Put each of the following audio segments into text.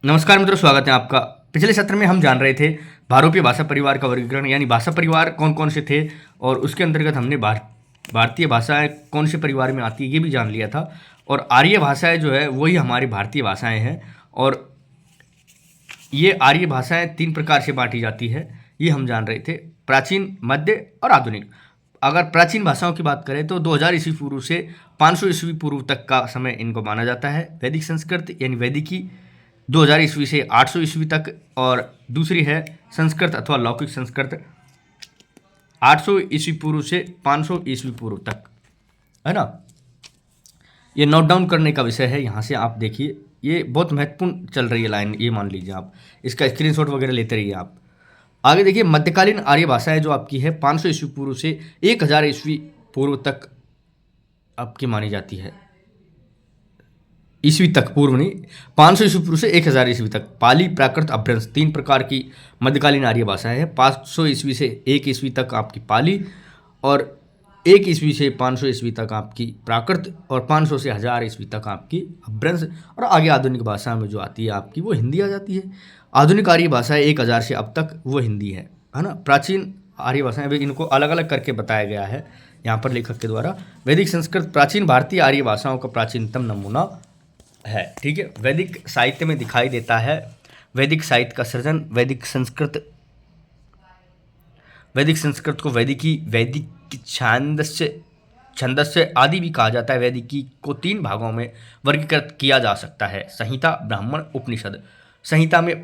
नमस्कार मित्रों, स्वागत है आपका। पिछले सत्र में हम जान रहे थे भारतीय भाषा परिवार का वर्गीकरण, यानी भाषा परिवार कौन कौन से थे और उसके अंतर्गत हमने भारतीय भाषाएं कौन से परिवार में आती है ये भी जान लिया था। और आर्य भाषाएं जो है वही हमारी भारतीय भाषाएं हैं। और ये आर्य भाषाएं 3 प्रकार से बांटी जाती है, ये हम जान रहे थे: प्राचीन, मध्य और आधुनिक। अगर प्राचीन भाषाओं की बात करें तो 2000 ईस्वी पूर्व से 500 ईस्वी पूर्व तक का समय इनको माना जाता है। वैदिक संस्कृत यानी वैदिकी 2000 ईस्वी से 800 ईस्वी तक, और दूसरी है संस्कृत अथवा लौकिक संस्कृत 800 ईस्वी पूर्व से 500 ईस्वी पूर्व तक, है ना। ये नोट डाउन करने का विषय है। यहाँ से आप देखिए, ये बहुत महत्वपूर्ण चल रही है लाइन, ये मान लीजिए आप इसका स्क्रीनशॉट वगैरह लेते रहिए आप। आगे देखिए, मध्यकालीन आर्य भाषाएं जो आपकी है 500 ईस्वी पूर्व से 1000 ईस्वी पूर्व तक आपकी मानी जाती है। ईस्वी तक, पूर्व नहीं, 500 ईस्वी पूर्व से 1000 ईस्वी तक। पाली, प्राकृत, अपभ्रंश 3 प्रकार की मध्यकालीन आर्य भाषाएं हैं। 500 ईस्वी से 1 ईस्वी तक आपकी पाली, और 1 ईस्वी से 500 ईस्वी तक आपकी प्राकृत, और 500 से 1000 ईस्वी तक आपकी अपभ्रंश। और आगे आधुनिक भाषा में जो आती है आपकी वो हिंदी आ जाती है। आधुनिक आर्य भाषाएं 1000 से अब तक वो हिंदी है ना। प्राचीन आर्य भाषाएं, अभी इनको अलग अलग करके बताया गया है यहाँ पर लेखक के द्वारा। वैदिक संस्कृत प्राचीन भारतीय आर्य भाषाओं का प्राचीनतम नमूना है, ठीक है। वैदिक साहित्य में दिखाई देता है वैदिक साहित्य का सृजन। वैदिक संस्कृत को वैदिकी, वैदिक छंदस्य आदि भी कहा जाता है। वैदिकी को 3 भागों में वर्गीकृत किया जा सकता है: संहिता, ब्राह्मण, उपनिषद। संहिता में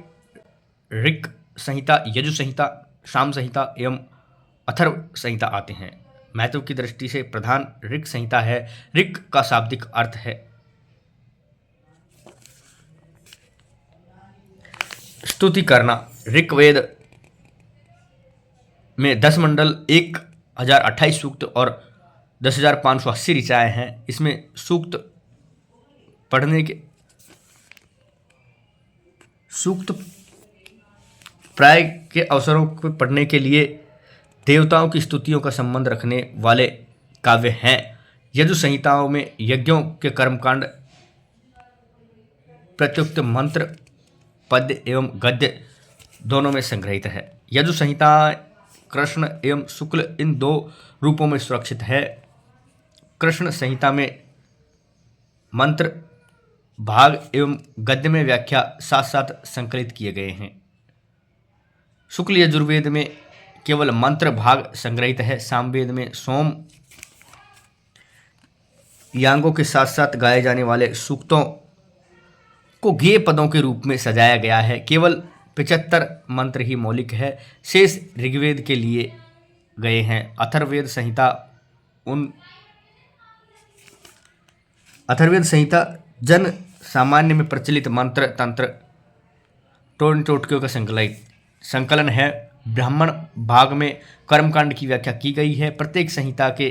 ऋक् संहिता, यजु संहिता, साम संहिता एवं अथर्व संहिता आते हैं। महत्व की दृष्टि से प्रधान ऋक् संहिता है। ऋक् का शाब्दिक अर्थ है स्तुति करना। ऋग्वेद में 10 मंडल, 1028 सूक्त और 10,580 ऋचाएँ हैं। इसमें सूक्त प्राय के अवसरों को पढ़ने के लिए देवताओं की स्तुतियों का संबंध रखने वाले काव्य हैं। यजु संहिताओं में यज्ञों के कर्मकांड, प्रत्युक्त मंत्र, पद्य एवं गद्य दोनों में संग्रहित है। यजु संहिता कृष्ण एवं शुक्ल इन 2 रूपों में सुरक्षित है। कृष्ण संहिता में मंत्र भाग एवं गद्य में व्याख्या साथ साथ संकलित किए गए हैं। शुक्ल यजुर्वेद में केवल मंत्र भाग संग्रहित है। सामवेद में सोम यांगों के साथ साथ गाए जाने वाले सूक्तों को गेय पदों के रूप में सजाया गया है। केवल 75 मंत्र ही मौलिक है, शेष ऋग्वेद के लिए गए हैं। अथर्ववेद संहिता जन सामान्य में प्रचलित मंत्र तंत्र टोटकियों का संकलन है। ब्राह्मण भाग में कर्मकांड की व्याख्या की गई है। प्रत्येक संहिता के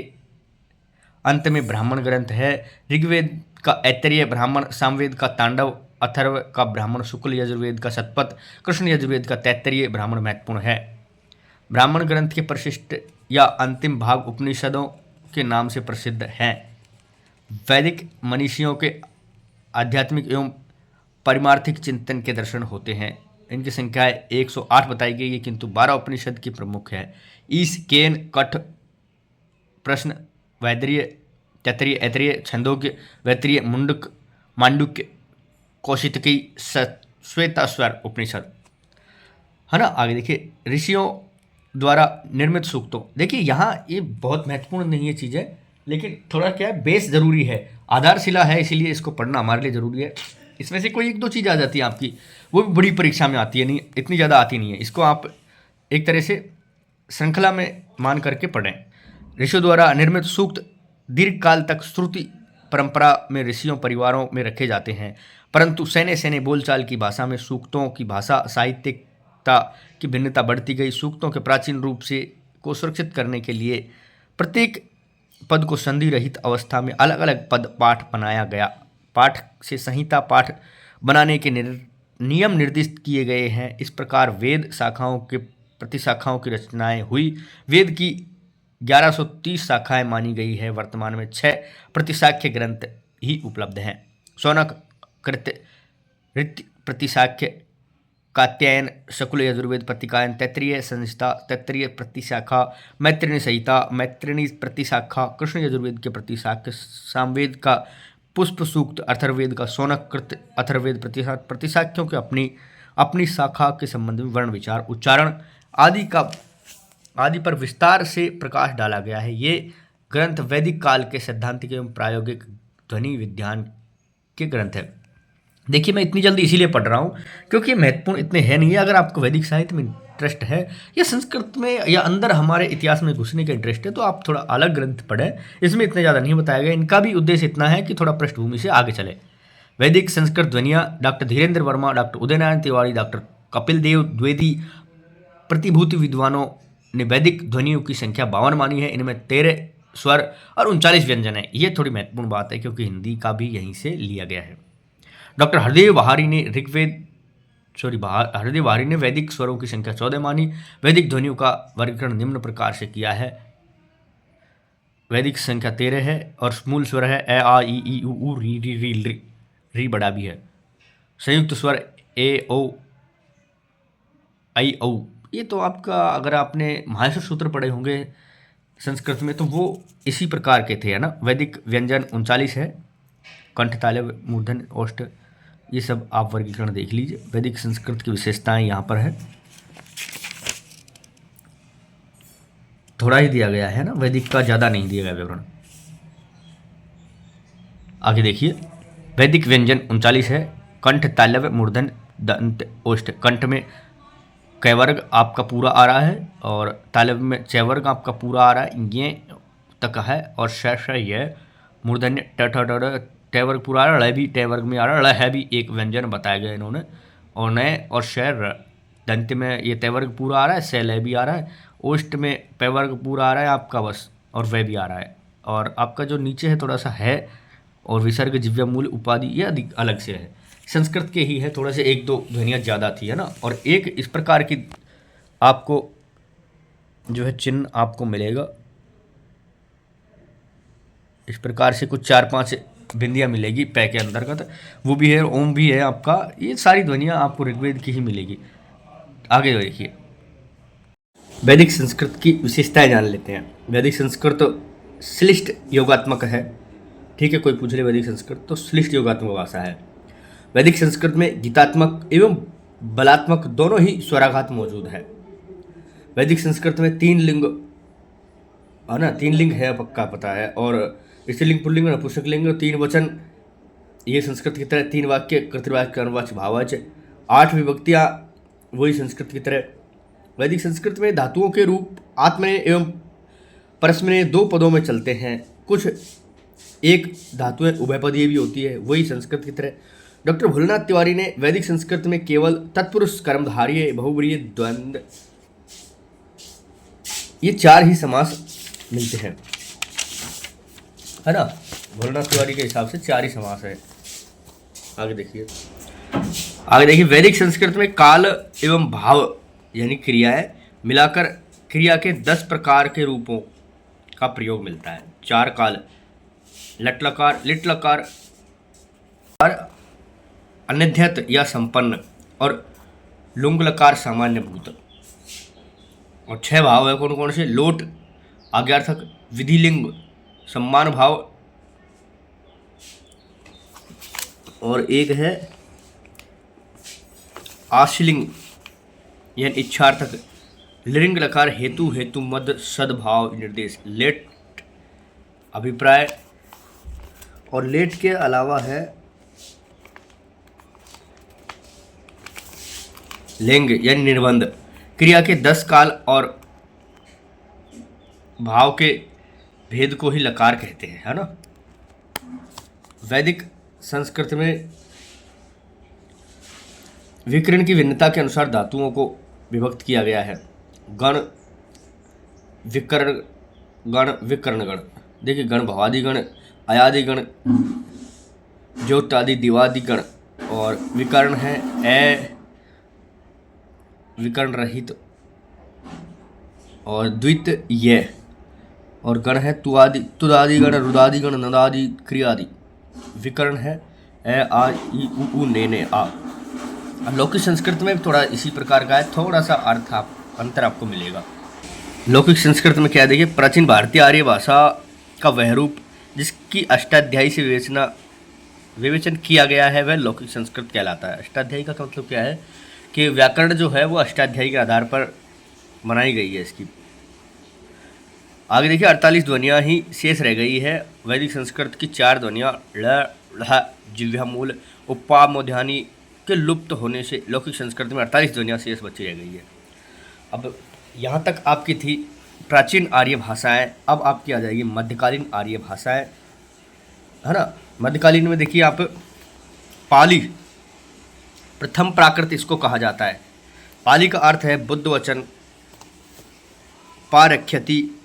अंत में ब्राह्मण ग्रंथ है। ऋग्वेद का ऐतरेय ब्राह्मण, सामवेद का तांडव, अथर्व का ब्राह्मण, शुक्ल यजुर्वेद का शतपथ, कृष्ण यजुर्वेद का तैत्तरीय ब्राह्मण महत्वपूर्ण है। ब्राह्मण ग्रंथ के परिशिष्ट या अंतिम भाग उपनिषदों के नाम से प्रसिद्ध हैं। वैदिक मनीषियों के आध्यात्मिक एवं पारमार्थिक चिंतन के दर्शन होते हैं। इनकी संख्याएं 108 बताई गई है, किंतु 12 उपनिषद की प्रमुख है: ईश, केन, कठ, प्रश्न, वैदरीय, तैत्तरीय, ऐतरेय, छंदोग्य, वैतरीय, मुंडक, मांडुक्य, कौशितकी, श्वेताश्वर उपनिषद, है ना। आगे देखिए, ऋषियों द्वारा निर्मित सूक्तों। देखिए यहाँ ये बहुत महत्वपूर्ण नहीं है चीज़ें, लेकिन थोड़ा क्या है, बेस जरूरी है, आधारशिला है, इसीलिए इसको पढ़ना हमारे लिए ज़रूरी है। इसमें से कोई 1-2 चीज़ आ जाती है आपकी, वो भी बड़ी परीक्षा में आती है, नहीं इतनी ज़्यादा आती नहीं है। इसको आप एक तरह से श्रृंखला में मान करके पढ़ें। ऋषियों द्वारा निर्मित सूक्त दीर्घ काल तक श्रुति परंपरा में ऋषियों परिवारों में रखे जाते हैं, परंतु सैन्य बोलचाल की भाषा में सूक्तों की भाषा साहित्यिकता की भिन्नता बढ़ती गई। सूक्तों के प्राचीन रूप से को सुरक्षित करने के लिए प्रत्येक पद को संधि रहित अवस्था में अलग अलग पद पाठ बनाया गया। पाठ से संहिता पाठ बनाने के नियम निर्दिष्ट किए गए हैं। इस प्रकार वेद शाखाओं के प्रतिशाखाओं की रचनाएं हुई। वेद की 1130 शाखाएं मानी गई है। वर्तमान में 6 प्रतिशाख्य ग्रंथ ही उपलब्ध हैं। शौनक, कृत्य, प्रतिशाख्य कात्यायन, शकुल यजुर्वेद प्रतिकायन, तैत्तिरीय संहिता, तैत्तिरीय प्रतिशाखा, मैत्रिणी संहिता, मैत्रिणी प्रतिशाखा, कृष्ण यजुर्वेद के प्रतिशाख्य, सामवेद का पुष्प सूक्त, अथर्ववेद का शौनकृत, अथर्ववेद प्रतिशाख्यों के अपनी अपनी शाखा के संबंध में वर्ण विचार उच्चारण आदि पर विस्तार से प्रकाश डाला गया है। ये ग्रंथ वैदिक काल के सैद्धांतिक एवं प्रायोगिक ध्वनि विज्ञान के ग्रंथ है। देखिए मैं इतनी जल्दी इसीलिए पढ़ रहा हूँ क्योंकि ये महत्वपूर्ण इतने हैं नहीं है। अगर आपको वैदिक साहित्य में इंटरेस्ट है या संस्कृत में या अंदर हमारे इतिहास में घुसने का इंटरेस्ट है तो आप थोड़ा अलग ग्रंथ पढ़ें, इसमें इतने ज़्यादा नहीं बताया गया। इनका भी उद्देश्य इतना है कि थोड़ा पृष्ठभूमि से आगे चले। वैदिक संस्कृत ध्वनियाँ, doctor Dhirendra Verma, doctor Udaynarayan Tiwari, doctor Kapil Dev Dwivedi प्रतिभूति विद्वानों ने वैदिक ध्वनियों की संख्या 52 मानी है। इनमें 13 स्वर और 39 व्यंजन है। ये थोड़ी महत्वपूर्ण बात है क्योंकि हिंदी का भी यहीं से लिया गया है। डॉक्टर हरदेव बहारी ने वैदिक स्वरों की संख्या 14 मानी। वैदिक ध्वनियों का वर्गीकरण निम्न प्रकार से किया है। वैदिक संख्या 13 है और मूल स्वर है ए आ ई उ री री री री, री बड़ा भी है। संयुक्त स्वर ए ओ आई औ। ये तो आपका अगर आपने माहेश्वर सूत्र पढ़े होंगे संस्कृत में तो वो इसी प्रकार के थे, है ना। वैदिक व्यंजन 39 है, कंठ, तालव्य, मूर्धन्य, ओष्ठ, ये सब आप वर्गीकरण देख लीजिए। वैदिक संस्कृत की विशेषताएं यहाँ पर है, थोड़ा ही दिया गया है ना, वैदिक का ज़्यादा नहीं दिया गया विवरण। आगे देखिए, वैदिक व्यंजन 39 है। कंठ, तालव्य, मूर्धन्य, दंत, ओष्ठ। कंठ में कैवर्ग आपका पूरा आ रहा है और तालव्य में चैवर्ग आपका पूरा आ रहा है, ये तक है। और श ये मूर्धन्य टैवर्ग पूरा आ रहा है, लय भी टैवर्ग में आ रहा है, लय है भी एक व्यंजन बताया गया इन्होंने। और नय और शैर दंत में ये तैवर्ग पूरा आ रहा है, से लय भी आ रहा है। ओष्ठ में पैवर्ग पूरा आ रहा है आपका बस, और वह भी आ रहा है। और आपका जो नीचे है थोड़ा सा है और विसर्ग, जिव्या, मूल, उपाधि ये अधिक अलग से है। संस्कृत के ही है, थोड़ा से एक दो ध्वनियाँ ज़्यादा थी, है ना। और एक इस प्रकार की आपको जो है चिन्ह आपको मिलेगा, इस प्रकार से कुछ 4-5 बिंदियाँ मिलेगी पै के अंतर्गत, वो भी है, ओम भी है आपका। ये सारी ध्वनियाँ आपको ऋग्वेद की ही मिलेगी। आगे देखिए, वैदिक संस्कृत की विशेषताएं जान लेते हैं। वैदिक संस्कृत श्लिष्ट योगात्मक है, ठीक है। कोई पूछ ले वैदिक संस्कृत तो श्लिष्ट योगात्मक भाषा है। वैदिक संस्कृत में गीतात्मक एवं बलात्मक दोनों ही स्वराघात मौजूद है। वैदिक संस्कृत में 3 लिंग है ना, 3 लिंग है पक्का पता है, और स्त्रीलिंग, पुल्लिंग, नपुंसक लिंग, 3 वचन, ये संस्कृत की तरह 3 वाक्य, कर्तृवाच्य, कर्मवाच्य, भाववाच्य, 8 विभक्तियाँ वही संस्कृत की तरह। वैदिक संस्कृत में धातुओं के रूप आत्मनेय एवं परस्मैनेय 2 पदों में चलते हैं। कुछ एक धातुएं उभयपदीय भी होती है, वही संस्कृत की तरह। डॉक्टर भोलेनाथ तिवारी ने वैदिक संस्कृत में केवल तत्पुरुष, कर्मधारय, बहुव्रीहि, द्वंद्व, ये 4 ही समास मिलते हैं, है ना। भोलेनाथ तिवारी के हिसाब से 4 ही समास है। आगे देखिए, वैदिक संस्कृत में काल एवं भाव यानी क्रियाएं मिलाकर क्रिया के 10 प्रकार के रूपों का प्रयोग मिलता है। 4 काल, लट लकार, लिट लकार, अनिध्यत या संपन्न, और लुंग लकार सामान्य भूत। और 6 भाव है कौन कौन से? लोट, आज्ञार्थक, विधिलिंग, सम्मान भाव, और एक है आश्लिंग यानी इच्छार्थक, लिंग लकार, हेतु, हेतु मद, सद्भाव, निर्देश, लेट, अभिप्राय, और लेट के अलावा है लिंग यानी निर्बंध। क्रिया के 10 काल और भाव के भेद को ही लकार कहते हैं, है ना। वैदिक संस्कृत में विकर्ण की भिन्नता के अनुसार धातुओं को विभक्त किया गया है। गण, विकर्ण गण, विकर्ण गण। देखिए, गण भवादि गण, अयादि गण, ज्योतादि, दिवादि गण, और विकर्ण है ए विकर्ण रहित, और द्वित ये, और गण है तुआदि, तुदादि गण, रुदादि गण, नदादि, क्रियादि। विकर्ण है ए आ ई उ ने आ। लौकिक संस्कृत में थोड़ा इसी प्रकार का है, थोड़ा सा अर्थ आप अंतर आपको मिलेगा। लौकिक संस्कृत में क्या है, देखिए, प्राचीन भारतीय आर्य भाषा का वह रूप जिसकी अष्टाध्यायी से विवेचन किया गया है वह लौकिक संस्कृत कहलाता है। अष्टाध्यायी का मतलब क्या है कि व्याकरण जो है वो अष्टाध्यायी के आधार पर बनाई गई है इसकी। आगे देखिए, 48 ध्वनियाँ ही शेष रह गई है। वैदिक संस्कृत की 4 ध्वनियाँ ळ, ढ़, जिह्वा मूल, उपा, मूर्धन्य के लुप्त होने से लौकिक संस्कृत में 48 ध्वनियाँ शेष बची रह गई है। अब यहाँ तक आपकी थी प्राचीन आर्य भाषाएं। अब आपकी आ जाएगी मध्यकालीन आर्य भाषाएं, है ना। मध्यकालीन में देखिए आप, पाली प्रथम प्राकृत इसको कहा जाता है। पाली का अर्थ है बुद्ध वचन, पारख्यति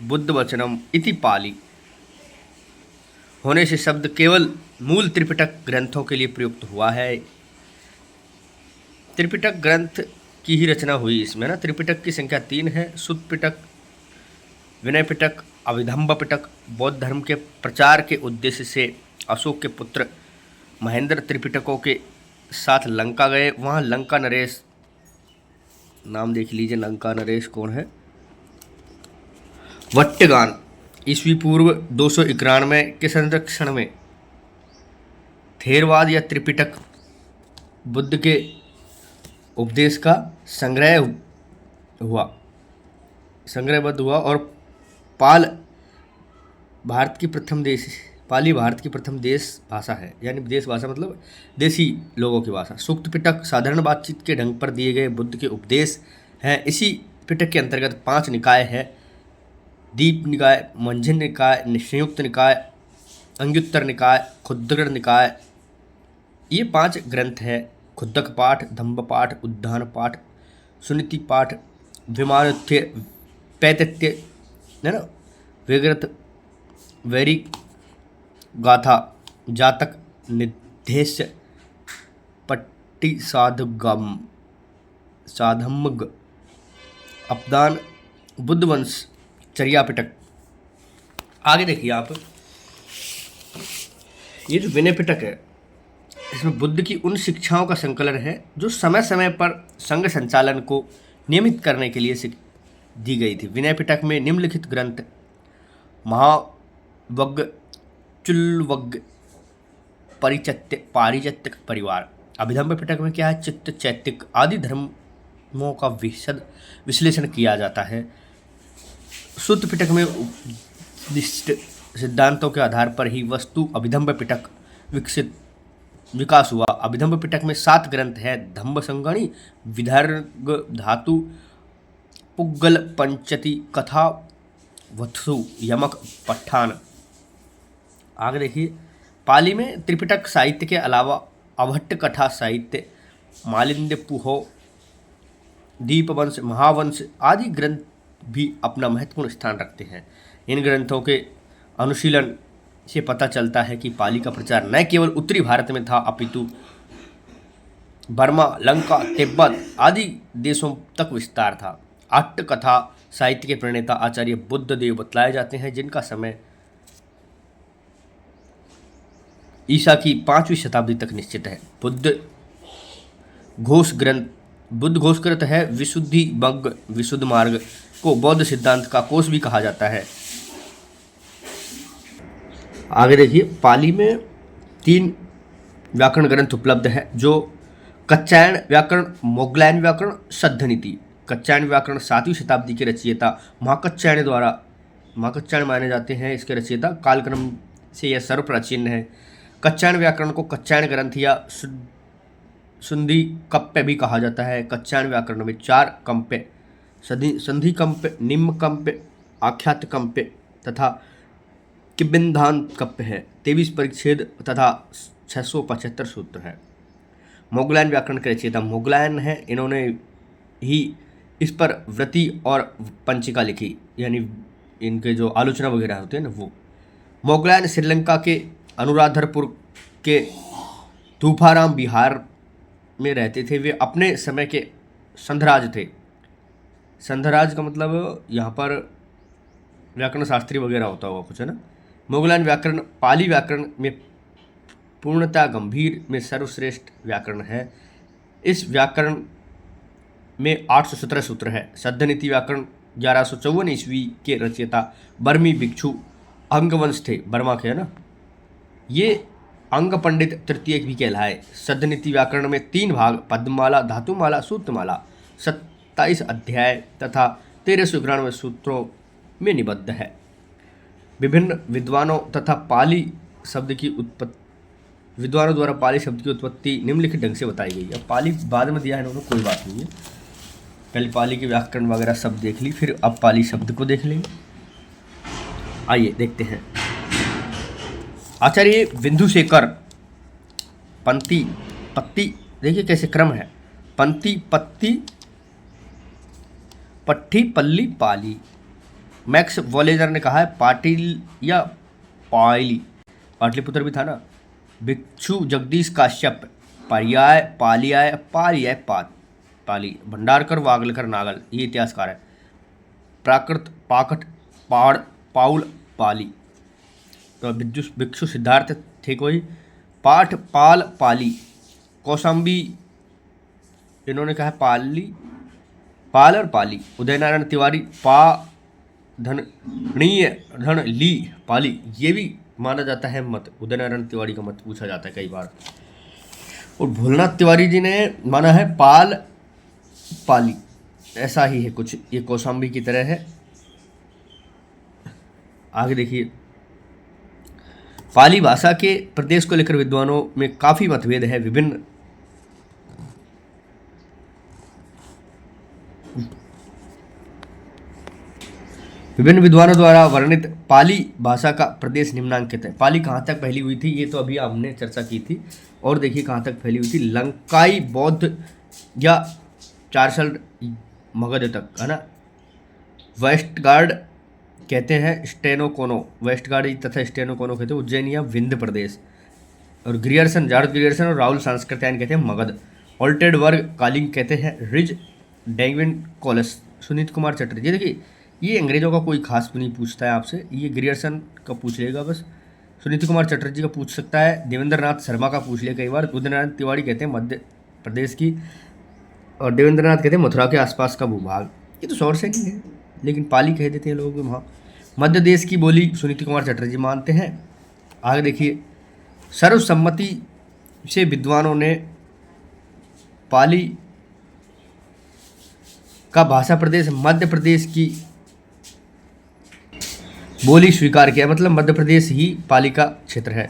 बुद्ध वचनम इति पाली होने से शब्द केवल मूल त्रिपिटक ग्रंथों के लिए प्रयुक्त हुआ है। त्रिपिटक ग्रंथ की ही रचना हुई इसमें ना। त्रिपिटक की संख्या 3 है। शुद्ध पिटक, विनय पिटक, अभिधम्ब पिटक। बौद्ध धर्म के प्रचार के उद्देश्य से अशोक के पुत्र महेंद्र त्रिपिटकों के साथ लंका गए। वहाँ लंका नरेश, नाम देख लीजिए, लंका नरेश कौन है, वट्टगान ईस्वी पूर्व 291 के संरक्षण में थेरवाद या त्रिपिटक बुद्ध के उपदेश का संग्रहबद्ध हुआ और पाली भारत की प्रथम देश भाषा है। यानी देश भाषा मतलब देसी लोगों की भाषा। सूक्त पिटक साधारण बातचीत के ढंग पर दिए गए बुद्ध के उपदेश हैं। इसी पिटक के अंतर्गत 5 निकाय है: दीप निकाय, मंझन निकाय, संयुक्त निकाय, अंग्युत्तर निकाय, खुद्दक निकाय। ये 5 ग्रंथ हैं: खुद्दक पाठ, धम्म पाठ, उद्धान पाठ, सुनीति पाठ, विमानथ्य, पैतथ्य, है ना, विगृत, वैरिक, गाथा, जातक, निधेश्य, पट्टी, साधम्मग, अपदान, बुद्धवंश, चर्या पिटक। आगे देखिए आप, ये जो विनय पिटक है इसमें बुद्ध की उन शिक्षाओं का संकलन है जो समय समय पर संघ संचालन को नियमित करने के लिए दी गई थी। विनय पिटक में निम्नलिखित ग्रंथ महावग्ग, चुल्लवग्ग, पारिचत्य परिवार। अभिधम्म पिटक में क्या है, चित्त, चैत्तिक आदि धर्मों का विशद विश्लेषण किया जाता है। शुद्ध पिटक में उपदिष्ट सिद्धांतों के आधार पर ही वस्तु अभिधम्म पिटक विकास हुआ। अभिधम्म पिटक में 7 ग्रंथ हैं: धम्म संगणी, विदर्ग धातु, पुग्गल, पंचति, कथा, वत्सु, यमक, पट्ठान। आगे देखिए, पाली में त्रिपिटक साहित्य के अलावा अभट्ट कथा साहित्य, मालिन्य, पुहो, दीपवंश, महावंश आदि ग्रंथ भी अपना महत्वपूर्ण स्थान रखते हैं। इन ग्रंथों के अनुशीलन से पता चलता है कि पाली का प्रचार न केवल उत्तरी भारत में था अपितु बर्मा, लंका, तिब्बत आदि देशों तक विस्तार था। अट्ट कथा साहित्य के प्रणेता आचार्य बुद्ध देव बतलाए जाते हैं, जिनका समय ईसा की 5वीं शताब्दी तक निश्चित है। बुद्ध घोष ग्रंथ है विशुद्धि मग्ग, विशुद्ध मार्ग को बौद्ध सिद्धांत का कोश भी कहा जाता है। आगे देखिए, पाली में 3 व्याकरण ग्रंथ उपलब्ध है जो कच्चायन व्याकरण, मोगलायन व्याकरण, सद्धनीति। कच्चायन व्याकरण 7वीं शताब्दी के रचयिता महाकच्चायन माने जाते हैं। इसके रचयिता कालक्रम से यह सर्वप्राचीन है। कच्चायन व्याकरण को कच्चायन ग्रंथ या संधि कप्य भी कहा जाता है। कच्चायन व्याकरण में 4 कंप्य, संधि कंप्य, निम्न कंप्य, आख्यात कंप्य तथा किबिंधान कप्य है। 23 परिच्छेद तथा 675 सूत्र है। मोगलायन व्याकरण के रचयिता मोगलायन है। इन्होंने ही इस पर वृत्ति और पंचिका लिखी, यानी इनके जो आलोचना वगैरह होते हैं ना वो। मोगलायन श्रीलंका के अनुराधरपुर के तूफाराम बिहार में रहते थे। वे अपने समय के संधराज थे। संधराज का मतलब यहाँ पर व्याकरण शास्त्री वगैरह होता हुआ कुछ, है ना। मोगलायन व्याकरण पाली व्याकरण में पूर्णतः गंभीर में सर्वश्रेष्ठ व्याकरण है। इस व्याकरण में 817 सूत्र है। सद्य नीति व्याकरण 1154 ईस्वी के रचयिता बर्मी भिक्षु अंगवंश थे, बर्मा के है ना, ये अंग पंडित तृतीय भी कहलाए। सद्य नीति व्याकरण में 3 भाग पद्ममाला, धातुमाला, सूत्रमाला, 27 अध्याय तथा 1391 सूत्रों में निबद्ध है। विभिन्न विद्वानों तथा पाली शब्द की उत्पत्ति विद्वानों द्वारा पाली शब्द की उत्पत्ति निम्नलिखित ढंग से बताई गई है। अब पाली बाद में दिया है इन्होंने, कोई बात नहीं है, पहले पाली के व्याकरण वगैरह सब देख ली, फिर अब पाली शब्द को देख लेंगे। आइए देखते हैं। आचार्य बिंदुशेखर पंक्ति पत्ती, देखिए कैसे क्रम है, पंक्ति पत्ती पट्टी पल्ली पाली। मैक्स वॉलेजर ने कहा है पाटिल या पाली, पाटलिपुत्र भी था ना। भिक्षु जगदीश काश्यप पर्याय पालियाय पालियाय पाली। भंडारकर वागलकर नागल, ये इतिहासकार है। प्राकृत पाकट पाड़ पाउल पाली। तो भिक्षु सिद्धार्थ थे कोई, पाठ पाल पाली। कौशाम्बी इन्होंने कहा पाली पाल और पाली। उदय नारायण तिवारी पा धनीय धन ली पाली, ये भी माना जाता है मत। उदय नारायण तिवारी का मत पूछा जाता है कई बार। और भोलनाथ तिवारी जी ने माना है पाल पाली, ऐसा ही है कुछ, ये कौशाम्बी की तरह है। आगे देखिए, पाली भाषा के प्रदेश को लेकर विद्वानों में काफी मतभेद है। विभिन्न विद्वानों द्वारा वर्णित पाली भाषा का प्रदेश निम्नांकित है। पाली कहाँ तक फैली हुई थी, ये तो अभी हमने चर्चा की थी। और देखिए कहाँ तक फैली हुई थी, लंकाई बौद्ध या चारसल मगध तक, है ना। वेस्टगार्ड कहते हैं स्टेनोकोनो, वेस्टगार्ड तथा स्टेनोकोनो कहते हैं उज्जैन या विंध्य प्रदेश। और ग्रियर्सन, जार्ज ग्रियर्सन और राहुल सांस्कृत्यायन कहते हैं मगध। ऑल्टेड वर्ग कालिंग कहते हैं रिज डेंगविन कोलस। सुनीत कुमार चटर्जी, देखिए ये अंग्रेजों का कोई खास नहीं पूछता है आपसे, ये ग्रियर्सन का पूछ लेगा बस। सुनीत कुमार चटर्जी का पूछ सकता है, देवेंद्र नाथ शर्मा का पूछ लिया कई बार। उदय नारायण तिवारी कहते हैं मध्य प्रदेश की, और देवेंद्र नाथ कहते हैं मथुरा के आसपास का भूभाग। ये तो शॉर्ट से नहीं है, लेकिन पाली कह देते हैं लोग वहाँ। मध्य देश की बोली सुनीत कुमार चटर्जी मानते हैं। आगे देखिए, सर्वसम्मति से विद्वानों ने पाली का भाषा प्रदेश मध्य प्रदेश की बोली स्वीकार किया, मतलब मध्य प्रदेश ही पाली का क्षेत्र है।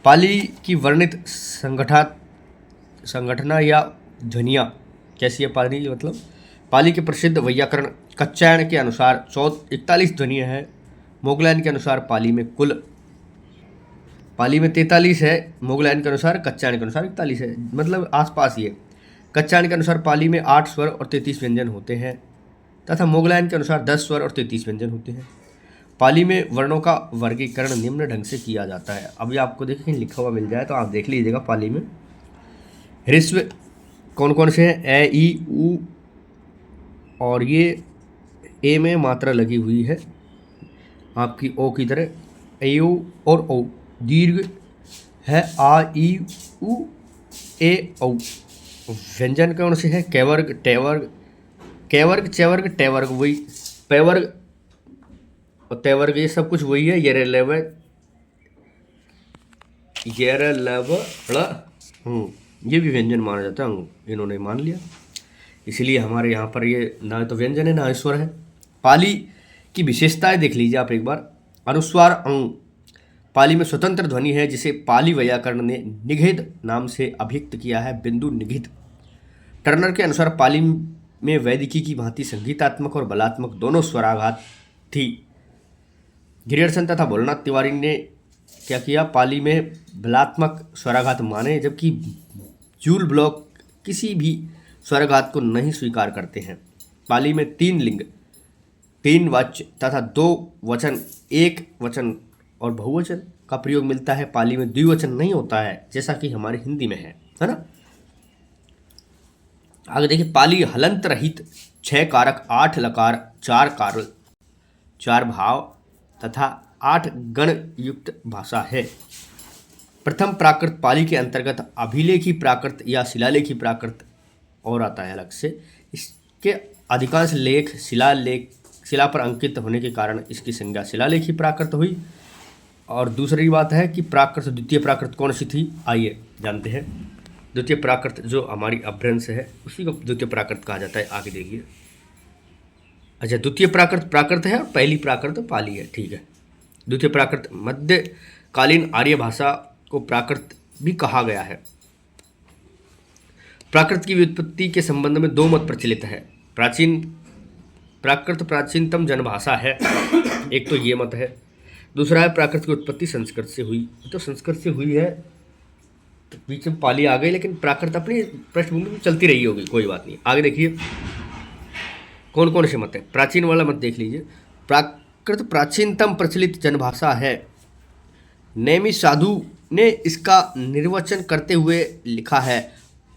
पाली की वर्णित संगठना या ध्वनियाँ कैसी है पाली, मतलब पाली के प्रसिद्ध वैयाकरण कच्चायन के अनुसार 41 ध्वनियाँ हैं। मोगलायन के अनुसार पाली में 43 है, मोगलायन के अनुसार, कच्चायन के अनुसार 41 है, मतलब आसपास ही है। कच्चायन के अनुसार पाली में 8 स्वर और 33 व्यंजन होते हैं तथा मोगलायन के अनुसार 10 स्वर और 33 व्यंजन होते हैं। पाली में वर्णों का वर्गीकरण निम्न ढंग से किया जाता है। अभी आपको देखिए कहीं लिखा हुआ मिल जाए तो आप देख लीजिएगा। पाली में ऋस्व कौन कौन से हैं, ए ई उ, और ये ए में मात्रा लगी हुई है आपकी ओ की तरह, ए यू और ओ। दीर्घ है आ ई उ ए औ। व्यंजन कौन से हैं, कैवर्ग टेवर्ग, कैवर्ग चैवर्ग टेवर्ग, वही पैवर्ग और तैवर्ग, ये सब कुछ वही है। येरलव ये भी व्यंजन माना जाता है, इन्होंने मान लिया, इसलिए हमारे यहाँ पर ये ना तो व्यंजन है ना स्वर है। पाली की विशेषताएं देख लीजिए आप एक बार। अनुस्वार अंग, पाली में स्वतंत्र ध्वनि है जिसे पाली वैयाकरण ने निगहित नाम से अभिक्त किया है, बिंदु निगहित। टर्नर के अनुसार पाली में वैदिकी की भांति संगीतात्मक और बलात्मक दोनों स्वराघात थी। ग्रियर्सन तथा भोलनाथ तिवारी ने क्या किया, पाली में बलात्मक स्वराघात माने, जबकि जूल ब्लॉक किसी भी स्वराघात को नहीं स्वीकार करते हैं। पाली में 3 लिंग, 3 वाच्य तथा 2 वचन, 1 वचन और बहुवचन का प्रयोग मिलता है। पाली में द्विवचन नहीं होता है जैसा कि हमारे हिंदी में है ना। आगे देखिए, पाली हलंत रहित 6 कारक, 8 लकार, 4 कारल, 4 भाव तथा 8 गण युक्त भाषा है। प्रथम प्राकृत पाली के अंतर्गत अभिलेखी प्राकृत या शिलालेखी प्राकृत और आता है अलग से। इसके अधिकांश लेख शिला पर अंकित होने के कारण इसकी संज्ञा शिलालेख ही प्राकृत हुई। और दूसरी बात है कि प्राकृत द्वितीय प्राकृत कौन सी थी, आइए जानते हैं। द्वितीय प्राकृत जो हमारी अपभ्रंश है उसी को द्वितीय प्राकृत कहा जाता है। आगे देखिए। अच्छा, द्वितीय प्राकृत प्राकृत है और पहली प्राकृत पाली है, ठीक है। द्वितीय प्राकृत मध्यकालीन आर्य भाषा को प्राकृत भी कहा गया है। प्राकृत की व्युत्पत्ति के संबंध में दो मत प्रचलित है। प्राकृत प्राचीनतम जनभाषा है, एक तो ये मत है। दूसरा है प्राकृत की उत्पत्ति संस्कृत से हुई। तो संस्कृत से हुई है, तो बीच में पाली आ गई, लेकिन प्राकृत अपनी पृष्ठभूमि में चलती रही होगी, कोई बात नहीं। आगे देखिए कौन कौन से मत है। प्राचीन वाला मत देख लीजिए। प्राकृत प्राचीनतम प्रचलित जनभाषा है। नेमि साधु ने इसका निर्वचन करते हुए लिखा है,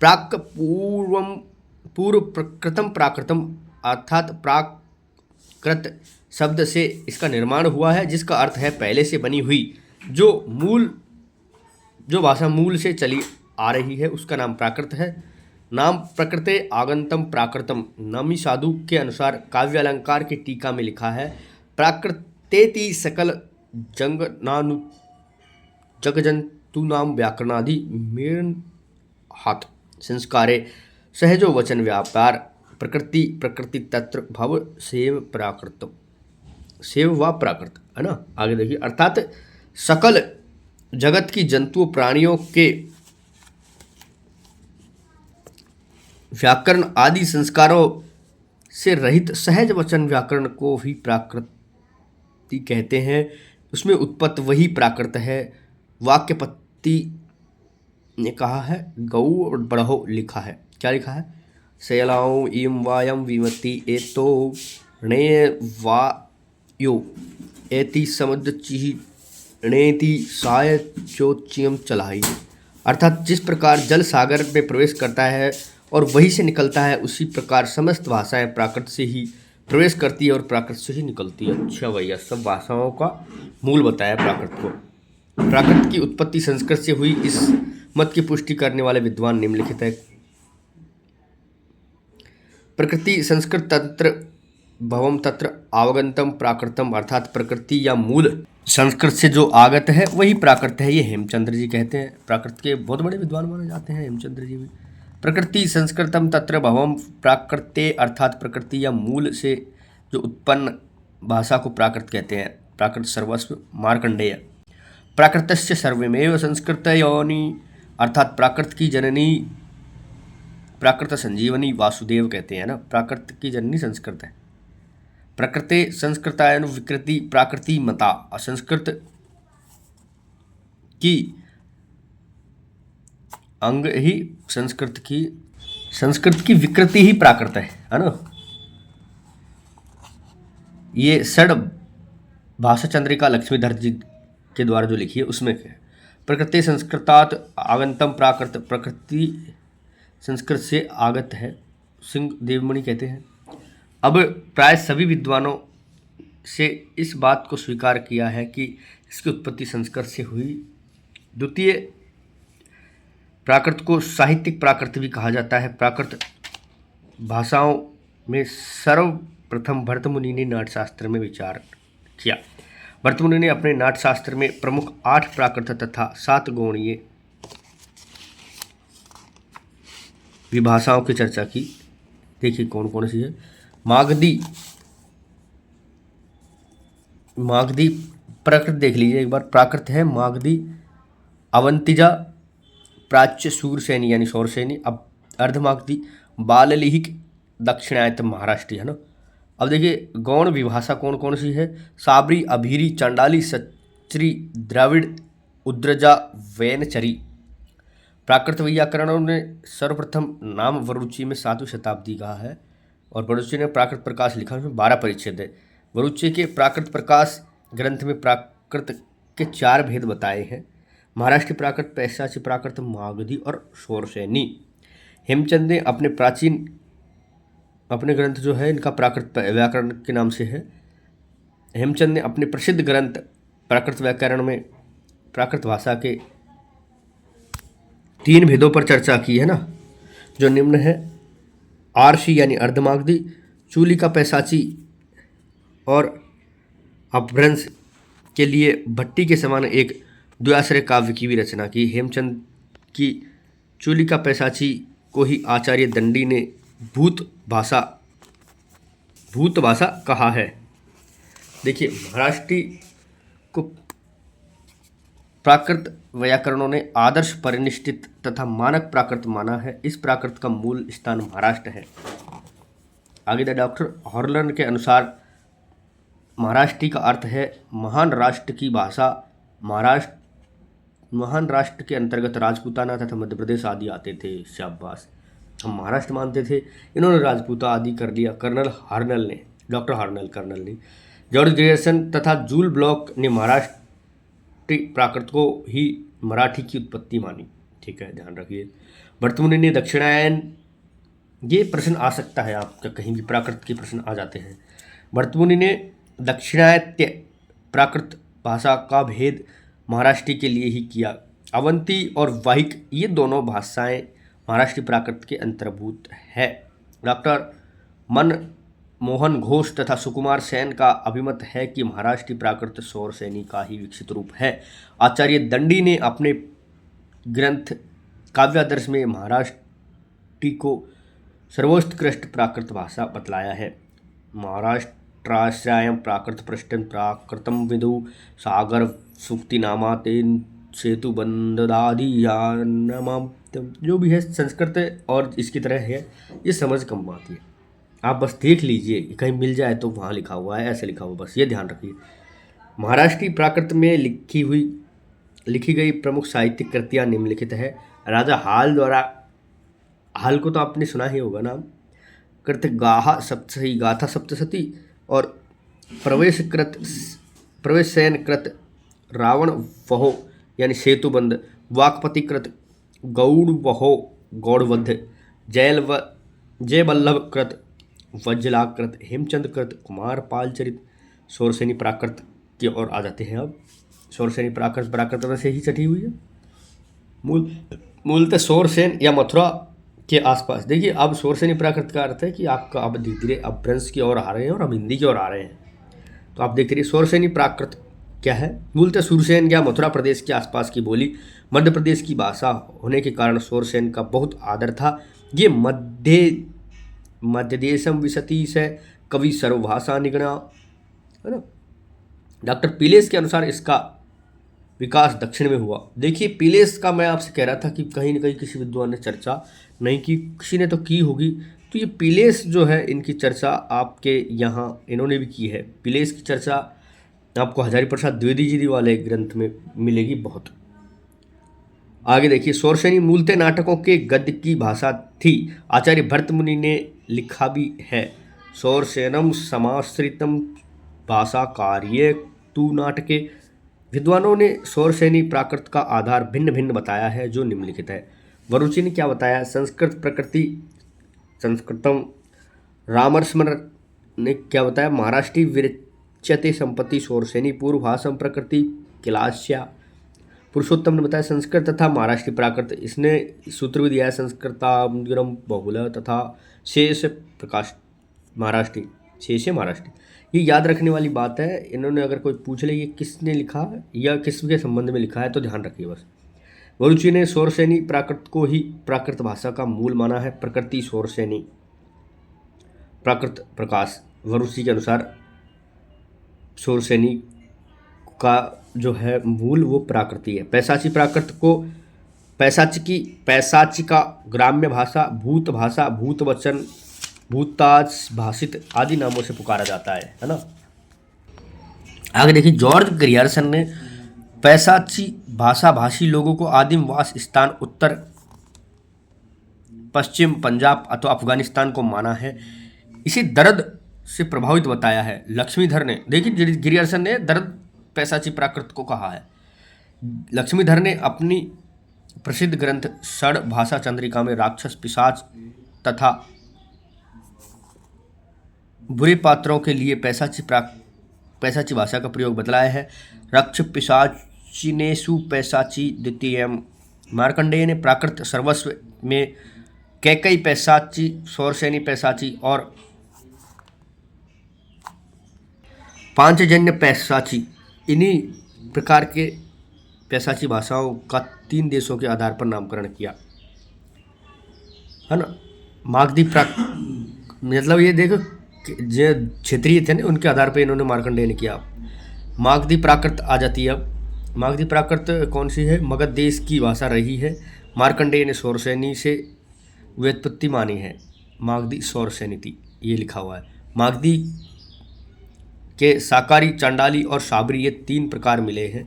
प्राक पूर्व प्रकृतम प्राकृतम, अर्थात प्राकृत शब्द से इसका निर्माण हुआ है, जिसका अर्थ है पहले से बनी हुई। जो भाषा मूल से चली आ रही है उसका नाम प्राकृत है। नाम प्रकृते आगंतम प्राकृतम। नमी साधु के अनुसार काव्य अलंकार की टीका में लिखा है, प्राकृतेति सकल जगजंतु नाम व्याकरणादि मेन हाथ संस्कारे सहजो वचन व्यापार प्रकृति तत्र भव सेव प्राकृत, सेव व प्राकृत, है ना। आगे देखिए, अर्थात सकल जगत की जंतुओं प्राणियों के व्याकरण आदि संस्कारों से रहित सहज वचन व्याकरण को ही प्राकृति कहते हैं। उसमें उत्पत्त वही प्राकृत है। वाक्यपत्ति ने कहा है, गौ और बढ़ो लिखा है। क्या लिखा है, शैलाओं इम वायम विमति एतो णे वायो एति समुद्र चिनेति साय चोच्यम चलाई। अर्थात जिस प्रकार जल सागर में प्रवेश करता है और वहीं से निकलता है, उसी प्रकार समस्त भाषाएं प्राकृत से ही प्रवेश करती है और प्राकृत से ही निकलती है। अच्छा भैया, सब भाषाओं का मूल बताया प्राकृत को। प्राकृत की उत्पत्ति संस्कृत से हुई, इस मत की पुष्टि करने वाले विद्वान निम्नलिखित है। प्रकृति संस्कृत तंत्र भवम तत्र आवगंतम प्राकृतम, अर्थात प्रकृति या मूल संस्कृत से जो आगत है वही प्राकृत है। ये हेमचंद्र जी कहते हैं। प्राकृत के बहुत बड़े विद्वान माने जाते हैं हेमचंद्र जी भी। प्रकृति संस्कृतम तत्र भवम प्राकृते, अर्थात प्रकृति या मूल से जो उत्पन्न भाषा को प्राकृत कहते हैं। प्राकृत सर्वस्व मार्कंडेय। प्राकृतस्य सर्वमेव संस्कृत योनि, अर्थात प्राकृत की जननी प्राकृत संजीवनी वासुदेव कहते हैं ना। प्राकृत की जननी संस्कृत है। प्रकृते संस्कृतायन विकृति प्राकृति मता, संस्कृत की अंग ही संस्कृत की विकृति ही प्राकृत है ना। ये षड भाषा चंद्रिका लक्ष्मीधर जी के द्वारा जो लिखी है उसमें है। प्रकृति संस्कृतात आगंतम प्राकृत, प्रकृति संस्कृत से आगत है, सिंह देवमणि कहते हैं। अब प्राय सभी विद्वानों से इस बात को स्वीकार किया है कि इसकी उत्पत्ति संस्कृत से हुई। द्वितीय प्राकृत को साहित्यिक प्राकृत भी कहा जाता है। प्राकृत भाषाओं में सर्वप्रथम भरतमुनि ने नाट्यशास्त्र में विचार किया। भरतमुनि ने अपने नाट्यशास्त्र में प्रमुख 8 प्राकृत तथा 7 गौणीय विभाषाओं की चर्चा की। देखिए कौन कौन सी है। मागधी प्राकृत देख लीजिए एक बार। प्राकृत है मागधी, अवंतिजा, प्राच्य सूरसेनी यानी सौरसेनी, अब अर्धमागधी, बाललिहिक, दक्षिणायत महाराष्ट्री, है ना। अब देखिए गौण विभाषा कौन कौन सी है। साबरी, अभीरी, चंडाली, सच्री, द्रविड़, उद्रजा, वैनचरी। प्राकृत व्याकरणों ने सर्वप्रथम नाम वरुचि में 7वीं शताब्दी कहा है और वरुचि ने प्राकृत प्रकाश लिखा, उसमें 12 परिच्छेद है। वरुचि के प्राकृत प्रकाश ग्रंथ में प्राकृत के 4 भेद बताए हैं। महाराष्ट्र प्राकृत, पैशाची प्राकृत, मागधी और सौरसेनी। हेमचंद ने अपने ग्रंथ जो है इनका प्राकृत व्याकरण के नाम से है। हेमचंद ने अपने प्रसिद्ध ग्रंथ प्राकृत व्याकरण में प्राकृत भाषा के 3 भेदों पर चर्चा की है ना, जो निम्न है। आरसी यानी अर्धमागधी, चूलिका पैसाची और अपभ्रंश के लिए भट्टी के समान एक द्व्याश्रय काव्य की भी रचना की। हेमचंद की चूलिका पैसाची को ही आचार्य दंडी ने भूत भाषा कहा है। देखिए, महाराष्ट्री को प्राकृत व्याकरणों ने आदर्श, परिनिष्ठित तथा मानक प्राकृत माना है। इस प्राकृत का मूल स्थान महाराष्ट्र है। आगे डॉक्टर हॉर्लर के अनुसार महाराष्ट्री का अर्थ है महान राष्ट्र की भाषा। महान राष्ट्र के अंतर्गत राजपूताना तथा मध्य प्रदेश आदि आते थे। शाबाश, हम महाराष्ट्र मानते थे, इन्होंने राजपूता आदि कर लिया। डॉक्टर हार्नल कर्नल ने, जॉर्ज ग्रियर्सन तथा जूल ब्लॉक ने महाराष्ट्री प्राकृत को ही मराठी की उत्पत्ति मानी। ठीक है, ध्यान रखिए। भर्तमुनि ने दक्षिणायन, ये प्रश्न आ सकता है आपका, कहीं भी प्राकृत के प्रश्न आ जाते हैं। भर्तमुनि ने दक्षिणायत्य प्राकृत भाषा का भेद महाराष्ट्री के लिए ही किया। अवंती और वाहिक ये दोनों भाषाएं महाराष्ट्री प्राकृत के अंतर्भूत है। डॉक्टर मनमोहन घोष तथा सुकुमार सेन का अभिमत है कि महाराष्ट्री प्राकृत शौरसेनी का ही विकसित रूप है। आचार्य दंडी ने अपने ग्रंथ काव्यादर्श में महाराष्ट्री को सर्वोत्कृष्ट प्राकृत भाषा बतलाया है। महाराष्ट्राश्रयं प्राकृत पृष्ठं प्राकृतं विदु सागर सूक्ति नामा तेन सेतु बंददादियानम। जो भी है संस्कृत और इसकी तरह है, ये समझ कम आती है। आप बस देख लीजिए, कहीं मिल जाए तो वहाँ लिखा हुआ है, ऐसे लिखा हुआ, बस ये ध्यान रखिए। महाराष्ट्री प्राकृत में लिखी गई प्रमुख साहित्यिक कृतियाँ निम्नलिखित है। राजा हाल द्वारा, हाल को तो आपने सुना ही होगा नाम, कृत गाथा सप्तशती और प्रवेशयन कृत रावण वहो यानी सेतुबंध, वाकपति कृत गौड़ वहो गौड़वध, जयवल्लभ कृत वज्जलाकृत, हेमचंद कृत कुमार पाल चरित। शौरसेनी प्राकृत की ओर आ जाते हैं। अब शौरसेनी प्राकृत में से ही चटी हुई है। मूलतः शौरसेन या मथुरा के आसपास। देखिए, अब शौरसेनी प्राकृत का अर्थ है कि आपका अब धीरे धीरे अपभ्रंश की ओर आ रहे हैं और अब हिंदी की ओर आ रहे हैं। तो आप देखते रहिए शौरसेनी प्राकृत क्या है। मूलतः सूरसेन या मथुरा प्रदेश के आसपास की बोली, मध्य प्रदेश की भाषा होने के कारण शौरसेन का बहुत आदर था। ये मध्य देशम विशति से कवि सर्वभाषा निगणा, है ना। डॉक्टर पीलेस के अनुसार इसका विकास दक्षिण में हुआ। देखिए, पीलेस का मैं आपसे कह रहा था कि कहीं न कहीं किसी विद्वान ने चर्चा नहीं की, किसी ने तो की होगी। तो ये पीलेस जो है, इनकी चर्चा आपके यहाँ इन्होंने भी की है। पीलेस की चर्चा आपको हजारी प्रसाद द्विवेदी जी वाले ग्रंथ में मिलेगी बहुत। आगे देखिए, शौरसेनी मूलतः नाटकों के गद्य की भाषा थी। आचार्य भर्तमुनि ने लिखा भी है, शौरसेनम समाश्रितम भाषा कार्य तु नाटके। विद्वानों ने शौरसेनी प्राकृत का आधार भिन्न भिन्न बताया है, जो निम्नलिखित है। वरुचि ने क्या बताया, संस्कृत प्रकृति संस्कृतम। रामरस्मर ने क्या बताया, महाराष्ट्री विरच्यते संपत्ति शौरसेनी पूर्व भाषम प्रकृति किलास्या। पुरुषोत्तम ने बताया संस्कृत तथा महाराष्ट्री प्राकृत। इसने सूत्र भी दिया है, संस्कृताग्रम बहुल तथा शेष प्रकाश महाराष्ट्री, शेष महाराष्ट्री। ये याद रखने वाली बात है। इन्होंने अगर कोई पूछ ले ये किसने लिखा या किसके संबंध में लिखा है तो ध्यान रखिए बस। वरुचि ने शौरसेनी प्राकृत को ही प्राकृत भाषा का मूल माना है। प्रकृति शौरसेनी प्राकृत प्रकाश। वरुचि के अनुसार शौरसेनी का जो है मूल वो प्राकृति है। पैसाची प्राकृत को पैसाची का ग्राम्य भाषा, भूत भाषा, भूत वचन, भूताज भाषित आदि नामों से पुकारा जाता है ना। आगे देखिए, जॉर्ज ग्रियर्सन ने पैसाची भाषा भाषी लोगों को आदिम वास स्थान उत्तर पश्चिम पंजाब अथवा अफगानिस्तान को माना है। इसे दर्द से प्रभावित बताया है। लक्ष्मीधर ने, देखिए ग्रियर्सन ने दर्द पैसाची प्राकृत को कहा है। लक्ष्मीधर ने अपनी प्रसिद्ध ग्रंथ षड भाषा चंद्रिका में राक्षस, पिशाच तथा बुरे पात्रों के लिए पैसाची भाषा का प्रयोग बतलाया है। रक्ष पिशाचिनेषु पैसाची द्वितीयम। मार्कंडेय ने प्राकृत सर्वस्व में कैकई पैसाची, शौरसेनी पैसाची और पांचजन्य पैसाची, इन्हीं प्रकार के पैसाची भाषाओं का 3 देशों के आधार पर नामकरण किया, है ना। मागधी मतलब ये देखो जो क्षेत्रीय थे ना उनके आधार पर इन्होंने मार्कंडेय ने किया। मागधी प्राकृत आ जाती है। अब मागधी प्राकृत कौन सी है? मगध देश की भाषा रही है। मार्कंडेय ने शौरसेनी से व्युत्पत्ति मानी है। मागधी शौरसेनी थी, ये लिखा हुआ है। मागधी के साकारी, चांडाली और शाबरी ये 3 प्रकार मिले हैं।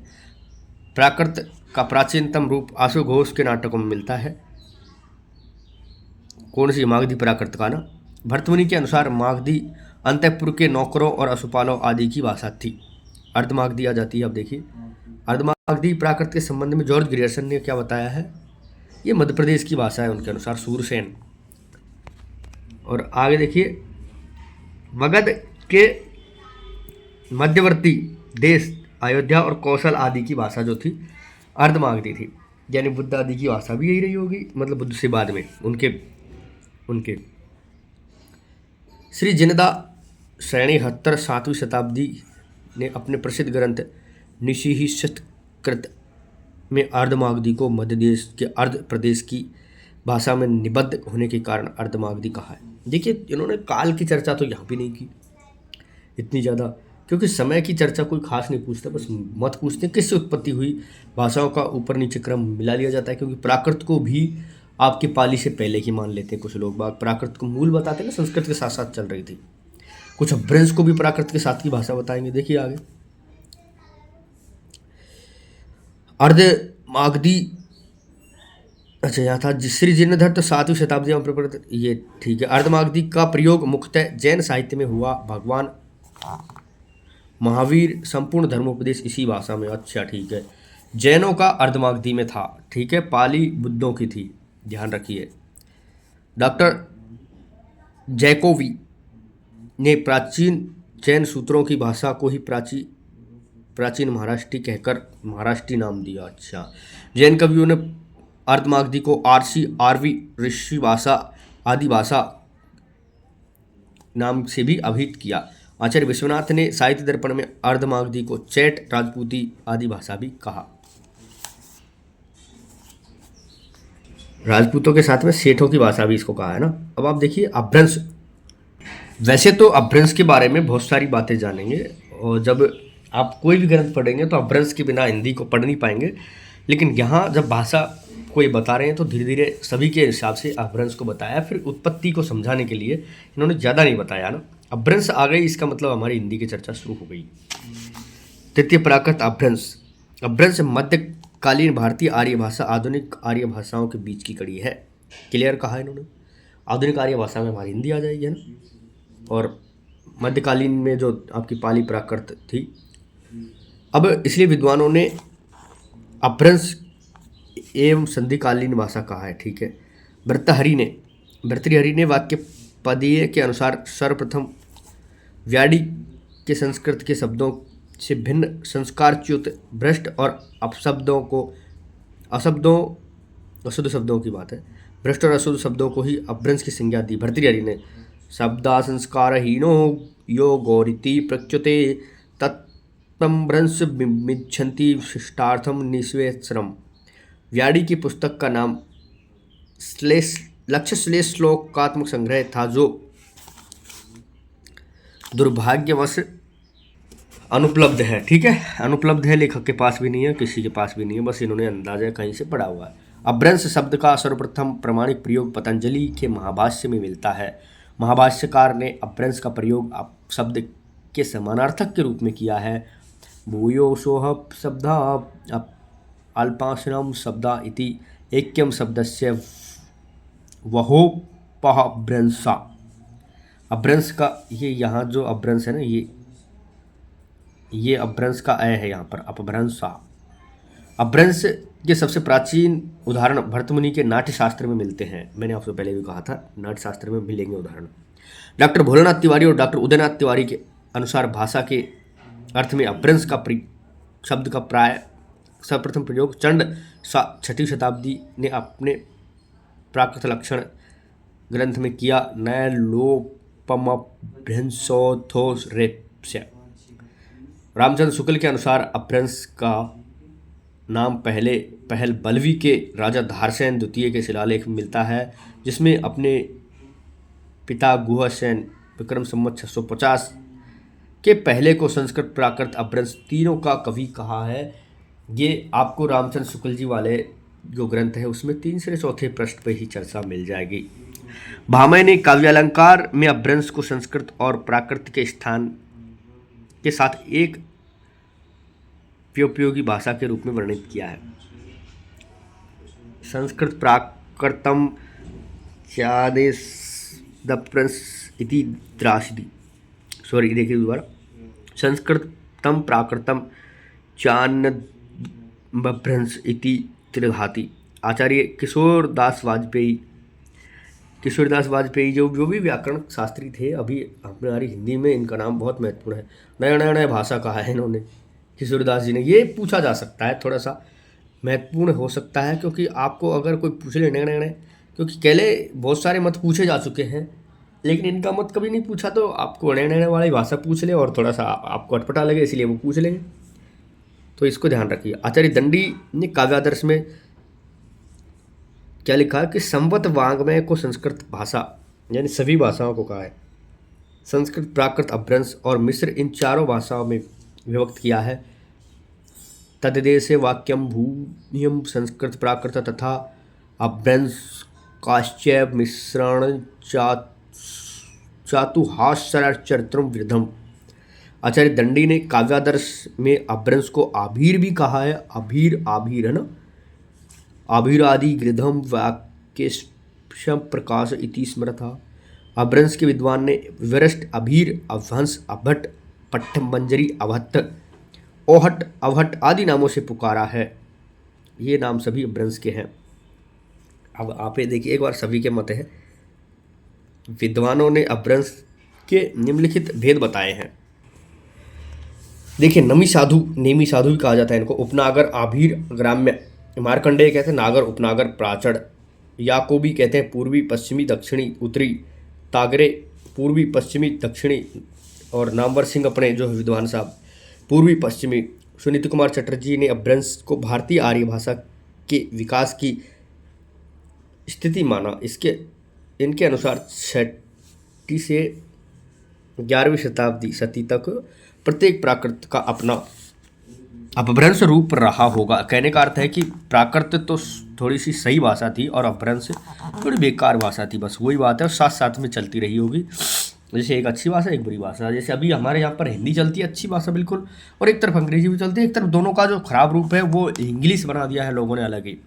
प्राकृत का प्राचीनतम रूप आशु घोष के नाटकों में मिलता है। कौन सी? मागधी प्राकृत का ना। भर्तमुनि के अनुसार मागधी अंतःपुर के नौकरों और अशुपालों आदि की भाषा थी। अर्धमागधी आ जाती है। अब देखिए अर्धमागधी प्राकृत के संबंध में जॉर्ज ग्रियर्सन ने क्या बताया है? ये मध्य प्रदेश की भाषा है उनके अनुसार, सूरसेन। और आगे देखिए मगध के मध्यवर्ती देश अयोध्या और कौशल आदि की भाषा जो थी अर्धमागधी थी। यानी बुद्ध आदि की भाषा भी यही रही होगी, मतलब बुद्ध से बाद में उनके श्री जिनदा श्रेणी 7वीं शताब्दी ने अपने प्रसिद्ध ग्रंथ निषिहिषत्कृत में अर्धमागधी को मध्य देश के अर्ध प्रदेश की भाषा में निबद्ध होने के कारण अर्धमागधी कहा है। देखिए इन्होंने काल की चर्चा तो यहाँ भी नहीं की इतनी ज़्यादा, क्योंकि समय की चर्चा कोई खास नहीं पूछता, बस मत पूछते हैं किससे उत्पत्ति हुई। भाषाओं का ऊपर नीचे क्रम मिला लिया जाता है, क्योंकि प्राकृत को भी आपके पाली से पहले ही मान लेते हैं कुछ लोग बाग। प्राकृत को मूल बताते हैं ना, संस्कृत के साथ साथ चल रही थी। कुछ अपभ्रंश को भी प्राकृत के साथ की भाषा बताएंगे। देखिए आगे अर्धमागधी, अच्छा यहाँ था श्री जीर्णोद्धर तो 7वीं शताब्दी में प्रकट, ये ठीक है। अर्धमागधी का प्रयोग मुख्यतः जैन साहित्य में हुआ। भगवान महावीर संपूर्ण धर्मोपदेश इसी भाषा में, अच्छा ठीक है। जैनों का अर्धमागधी में था, ठीक है। पाली बुद्धों की थी, ध्यान रखिए। डॉक्टर जैकोवी ने प्राचीन जैन सूत्रों की भाषा को ही प्राचीन महाराष्ट्री कहकर महाराष्ट्री नाम दिया। अच्छा, जैन कवियों ने अर्धमागधी को आरसी, आरवी, ऋषि भाषा, आदि भाषा नाम से भी अभिहित किया। आचार्य विश्वनाथ ने साहित्य दर्पण में अर्धमागधी को चैट, राजपूती आदि भाषा भी कहा। राजपूतों के साथ में सेठों की भाषा भी इसको कहा है ना। अब आप देखिए अपभ्रंश। वैसे तो अपभ्रंश के बारे में बहुत सारी बातें जानेंगे, और जब आप कोई भी ग्रंथ पढ़ेंगे तो अपभ्रंश के बिना हिंदी को पढ़ नहीं पाएंगे। लेकिन यहाँ जब भाषा कोई बता रहे हैं तो धीरे धीरे सभी के हिसाब से अपभ्रंश को बताया। फिर उत्पत्ति को समझाने के लिए इन्होंने ज़्यादा नहीं बताया ना। अपभ्रंश आ गई, इसका मतलब हमारी हिंदी की चर्चा शुरू हो गई। तृतीय प्राकृत अपभ्रंश। अपभ्रंश मध्यकालीन भारतीय आर्य भाषा आधुनिक आर्य भाषाओं के बीच की कड़ी है। क्लियर कहा है इन्होंने। आधुनिक आर्य भाषा में हमारी हिंदी आ जाएगी, है ना। और मध्यकालीन में जो आपकी पाली प्राकृत थी। अब इसलिए विद्वानों ने अपभ्रंश एवं संधिकालीन भाषा कहा है, ठीक है। भर्तृहरि ने वाक्य पदीय के अनुसार सर्वप्रथम व्याडी के संस्कृत के शब्दों से भिन्न संस्कारच्युत भ्रष्ट और अपशब्दों को अशुद्ध शब्दों की बात है, भ्रष्ट और अशुद्ध शब्दों को ही अपभ्रंश की संज्ञा दी। भर्तृहरि ने शब्दा संस्कारहीनो यो गौरीति प्रच्युते तत्तम्भ्रंश मिच्छन्ति शिष्टार्थम निस्वेश्रम। व्याडी की पुस्तक का नाम लक्ष्य श्लेष श्लोकात्मक संग्रह था, जो दुर्भाग्यवश अनुपलब्ध है, ठीक है। अनुपलब्ध है, लेखक के पास भी नहीं है, किसी के पास भी नहीं है, बस इन्होंने अंदाजा कहीं से पढ़ा हुआ है। अपभ्रंश शब्द का सर्वप्रथम प्रमाणिक प्रयोग पतंजलि के महाभाष्य में मिलता है। महाभाष्यकार ने अपभ्रंश का प्रयोग शब्द के समानार्थक के रूप में किया है। भूयोशोह शब्दा अल्पाश्रम शब्दा इति ऐक्यम शब्दस्य वहोपभ्रंशा। अपभ्रंश का ये यहाँ जो अपभ्रंश है ना, ये अपभ्रंश का अय है यहाँ पर, अपभ्रंशा। अपभ्रंश के सबसे प्राचीन उदाहरण भर्तमुनि के नाट्य शास्त्र में मिलते हैं। मैंने आपसे पहले भी कहा था, नाट्य शास्त्र में मिलेंगे उदाहरण। डॉक्टर भोलानाथ तिवारी और डॉक्टर उदयनाथ तिवारी के अनुसार भाषा के अर्थ में अपभ्रंश का शब्द का प्राय सर्वप्रथम प्रयोग चंड 6वीं शताब्दी ने अपने प्राकृत लक्षण ग्रंथ में किया नैलोपमभ्रंशोथोरेप्स्य। रामचंद्र शुक्ल के अनुसार अपभ्रंश का नाम पहल बलवी के राजा धारसेन द्वितीय के शिलालेख में मिलता है, जिसमें अपने पिता गुहसेन विक्रम संवत 650 के पहले को संस्कृत प्राकृत अपभ्रंश तीनों का कवि कहा है। ये आपको रामचंद्र शुक्ल जी वाले जो ग्रंथ है उसमें 3 से 4 पृष्ठ पे ही चर्चा मिल जाएगी। भामह ने काव्यालंकार में अपभ्रंश को संस्कृत और प्राकृत के स्थान के साथ एक उपयोगी भाषा के रूप में वर्णित किया है। संस्कृत प्राकृतम च्यादेशदप्रणस इति द्रासदी, सॉरी देखिए दोबारा, संस्कृतम प्राकृतम चान्नदभ्रंश इति त्रिघाति। आचार्य किशोरदास वाजपेयी जो भी व्याकरण शास्त्री थे, अभी हमारी हिंदी में इनका नाम बहुत महत्वपूर्ण है। नया भाषा कहा है इन्होंने, किशोरदास जी ने। ये पूछा जा सकता है, थोड़ा सा महत्वपूर्ण हो सकता है, क्योंकि आपको अगर कोई पूछ ले नए, क्योंकि पहले बहुत सारे मत पूछे जा चुके हैं, लेकिन इनका मत कभी नहीं पूछा, तो आपको नए वाली भाषा पूछ ले और थोड़ा सा आपको अटपटा लगे, इसलिए वो पूछ लेंगे, तो इसको ध्यान रखिए। आचार्य दंडी ने काव्यादर्श में क्या लिखा है कि संवत वाङ्मय को संस्कृत भाषा, यानी सभी भाषाओं को कहा है, संस्कृत प्राकृत अपभ्रंश और मिश्र इन चारों भाषाओं में विभक्त किया है। तद्देशे वाक्यम भूयम संस्कृत प्राकृत तथा अपभ्रंश काश्चैव मिश्रण चातुहास्यचरित्रम वृद्धम। आचार्य दंडी ने काव्यादर्श में अपभ्रंश को आभीर भी कहा है। आभीर है ना, आभीरादि गृधम वाक्येशम प्रकाश इति स्मृता। अपभ्रंश के विद्वान ने विरष्ट, अभीर, अभ्रंश, अभट्ट, पट्टमंजरी, अभट्ट, ओहट, अवहट आदि नामों से पुकारा है। ये नाम सभी अपभ्रंश के हैं। अब आप ये देखिए एक बार, सभी के मत है। विद्वानों ने अपभ्रंश के निम्नलिखित भेद बताए हैं। देखिए, नेमी साधु भी कहा जाता है इनको। उपनागर, आभीर, ग्राम्य, मार्कंडेय कहते हैं नागर, उपनागर, प्राचड़, याकोबी कहते हैं पूर्वी, पश्चिमी, दक्षिणी, उत्तरी, तागरे पूर्वी, पश्चिमी, दक्षिणी, और नामवर सिंह अपने जो विद्वान साहब पूर्वी पश्चिमी। सुनीत कुमार चटर्जी ने अपभ्रंश को भारतीय आर्य भाषा के विकास की स्थिति माना। इनके अनुसार 6वीं से 11वीं शताब्दी सदी तक प्रत्येक प्राकृत का अपना अपभ्रंश रूप रहा होगा। कहने का अर्थ है कि प्राकृत तो थोड़ी सी सही भाषा थी और अपभ्रंश थोड़ी बेकार भाषा थी, बस वही बात है, और साथ साथ में चलती रही होगी। जैसे एक अच्छी भाषा एक बुरी भाषा, जैसे अभी हमारे यहाँ पर हिंदी चलती है अच्छी भाषा बिल्कुल, और एक तरफ अंग्रेजी भी चलती है, एक तरफ दोनों का जो खराब रूप है वो इंग्लिश बना दिया है लोगों ने अलग ही,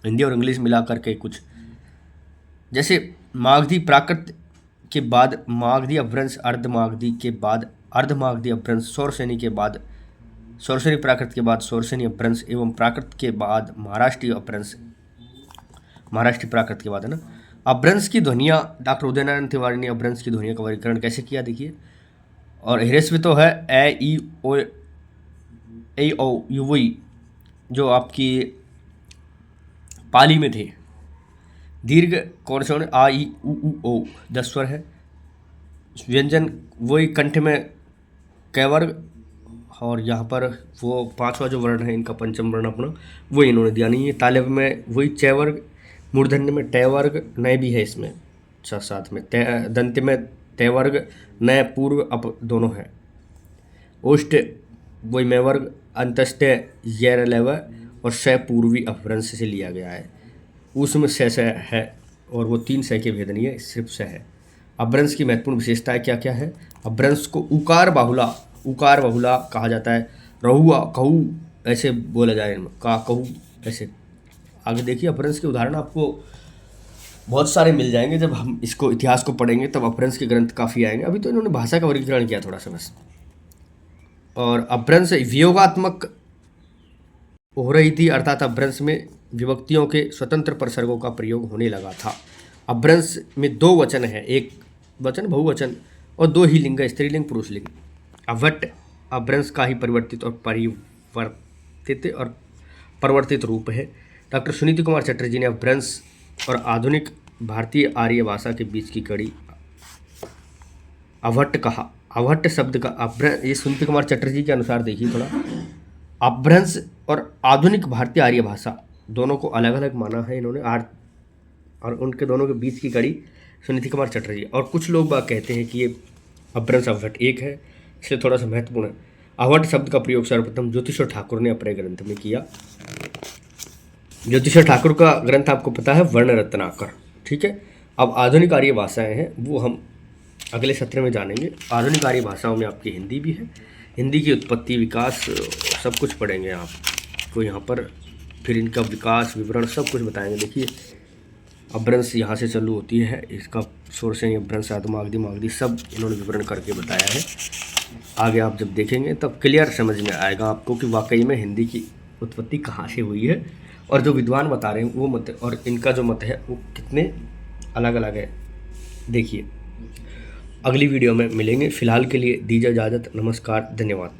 हिंदी और इंग्लिश मिला करके कुछ। जैसे मागधी प्राकृत के बाद मागधी अपभ्रंश, अर्धमागधी के बाद अर्धमागधी अपभ्रंश, सौरसेनी के बाद सौरसेनी प्राकृत के बाद सौरसेनी अपभ्रंश एवं प्राकृत के बाद महाराष्ट्रीय अपभ्रंश, महाराष्ट्रीय प्राकृत के बाद है ना। अपभ्रंश की ध्वनियाँ, डॉक्टर उदयनारायण तिवारी ने अपभ्रंश की ध्वनियों का वर्गीकरण कैसे किया देखिए। और ह्रस्व तो है ए ई ओ यू वही जो आपकी पाली में थे। दीर्घ कौन से होने, आ ई उ ओ 10 स्वर है। व्यंजन वही कंठ में कैवर्ग, और यहाँ पर वो 5वां जो वर्ण है इनका पंचम वर्ण अपना वही इन्होंने दिया नहीं है। तालव्य में वही चैवर्ग, मूर्धन्य में टैवर्ग, नय भी है इसमें साथ में, दंत्य में तैवर्ग, नय पूर्व अप दोनों है। ओष्ठ वही मैवर्ग, अंतस्थ यैरलव और स पूर्वी अपभ्रंश से लिया गया है। उसमें स है और वो 3 स के भेदनीय है, सिर्फ स है। अपभ्रंश की महत्वपूर्ण विशेषताएं क्या क्या है। अपभ्रंश को उकार बहुला कहा जाता है। रहुआ, कहू ऐसे बोला जाए, का कहू ऐसे। आगे देखिए, अपभ्रंश के उदाहरण आपको बहुत सारे मिल जाएंगे। जब हम इसको इतिहास को पढ़ेंगे तब अपभ्रंश के ग्रंथ काफ़ी आएंगे। अभी तो इन्होंने भाषा का वर्गीकरण किया थोड़ा सा बस। और अपभ्रंश वियोगात्मक हो रही थी, अर्थात अपभ्रंश में विभक्तियों के स्वतंत्र प्रसर्गों का प्रयोग होने लगा था। अपभ्रंश में 2 वचन है, एक वचन बहुवचन और 2 ही लिंग, स्त्रीलिंग पुरुषलिंग। अभट्ट अपभ्रंश का ही परिवर्तित और परिवर्तित रूप है। डॉक्टर सुनीत कुमार चटर्जी ने अपभ्रंश और आधुनिक भारतीय आर्य भाषा के बीच की कड़ी अवहट्ट कहा। अवहट्ट शब्द का अपभ्रंश, ये सुनीति कुमार चटर्जी के अनुसार देखिए थोड़ा, अपभ्रंश और आधुनिक भारतीय आर्य भाषा दोनों को अलग अलग माना है इन्होंने, और उनके दोनों के बीच की कड़ी सुनीति कुमार चटर्जी। और कुछ लोग बात कहते हैं कि ये अपभ्रंश अवहट्ट एक है, इसलिए थोड़ा सा महत्वपूर्ण है। अवहट्ट शब्द का प्रयोग सर्वप्रथम ज्योतिषर ठाकुर ने अपने ग्रंथ में किया। ज्योतिषर ठाकुर का ग्रंथ आपको पता है वर्ण रत्नाकर, ठीक है। अब आधुनिक आर्य भाषाएं हैं वो हम अगले सत्र में जानेंगे। आधुनिक आर्य भाषाओं में आपकी हिंदी भी है, हिंदी की उत्पत्ति विकास सब कुछ पढ़ेंगे आपको यहाँ पर, फिर इनका विकास विवरण सब कुछ बताएंगे। देखिए अपभ्रंश यहाँ से चालू होती है, इसका सोर्स है अपभ्रंश आदमागधी मागधी सब इन्होंने विवरण करके बताया है। आगे आप जब देखेंगे तब क्लियर समझ में आएगा आपको कि वाकई में हिंदी की उत्पत्ति कहाँ से हुई है, और जो विद्वान बता रहे हैं वो मत और इनका जो मत है वो कितने अलग अलग है। देखिए अगली वीडियो में मिलेंगे, फिलहाल के लिए दीजिए इजाज़त, नमस्कार, धन्यवाद।